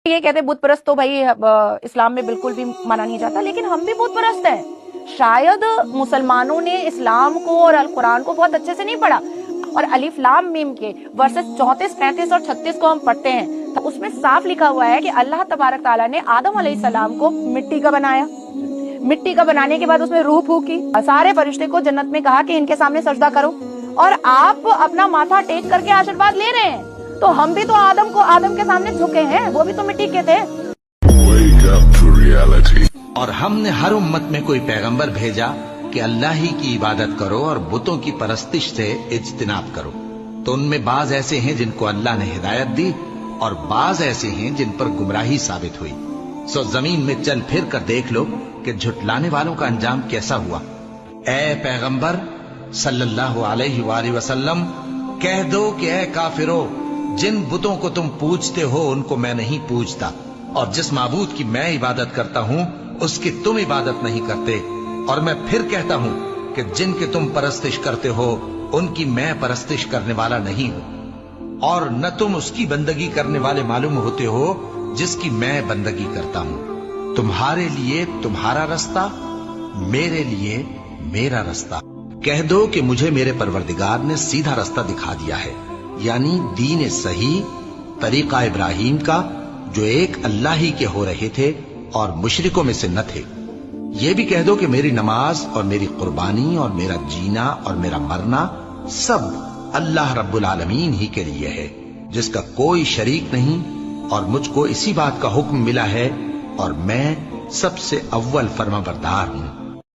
یہ کہتے بت پرست تو بھائی اسلام میں بالکل بھی مانا نہیں جاتا، لیکن ہم بھی بت پرست ہیں. شاید مسلمانوں نے اسلام کو اور القرآن کو بہت اچھے سے نہیں پڑھا، اور الف لام میم کے ورسز 34، 35 اور 36 کو ہم پڑھتے ہیں تو اس میں صاف لکھا ہوا ہے کہ اللہ تبارک تعالیٰ نے آدم علیہ السلام کو مٹی کا بنایا، مٹی کا بنانے کے بعد اس میں روح پھونکی، سارے فرشتے کو جنت میں کہا کہ ان کے سامنے سجدہ کرو، اور آپ اپنا ماتھا ٹیک کر کے آشیرواد لے رہے ہیں. تو ہم بھی تو آدم کے سامنے جھکے ہیں، وہ بھی تو مٹی کے تھے. اور ہم نے ہر امت میں کوئی پیغمبر بھیجا کہ اللہ ہی کی عبادت کرو اور بتوں کی پرستش سے اجتناب کرو. تو ان میں بعض ایسے ہیں جن کو اللہ نے ہدایت دی اور بعض ایسے ہیں جن پر گمراہی ثابت ہوئی. سو زمین میں چل پھر کر دیکھ لو کہ جھٹلانے والوں کا انجام کیسا ہوا. اے پیغمبر صلی اللہ علیہ وآلہ وسلم کہہ دو کہ اے کافرو، جن بتوں کو تم پوجتے ہو ان کو میں نہیں پوجتا، اور جس معبود کی میں عبادت کرتا ہوں اس کی تم عبادت نہیں کرتے. اور میں پھر کہتا ہوں کہ جن کی تم پرستش کرتے ہو ان کی میں پرستش کرنے والا نہیں ہوں، اور نہ تم اس کی بندگی کرنے والے معلوم ہوتے ہو جس کی میں بندگی کرتا ہوں. تمہارے لیے تمہارا رستہ، میرے لیے میرا رستہ. کہہ دو کہ مجھے میرے پروردگار نے سیدھا رستہ دکھا دیا ہے، یعنی دین صحیح، طریقہ ابراہیم کا جو ایک اللہ ہی کے ہو رہے تھے اور مشرکوں میں سے نہ تھے. یہ بھی کہہ دو کہ میری نماز اور میری قربانی اور میرا جینا اور میرا مرنا سب اللہ رب العالمین ہی کے لیے ہے، جس کا کوئی شریک نہیں، اور مجھ کو اسی بات کا حکم ملا ہے اور میں سب سے اول فرما بردار ہوں.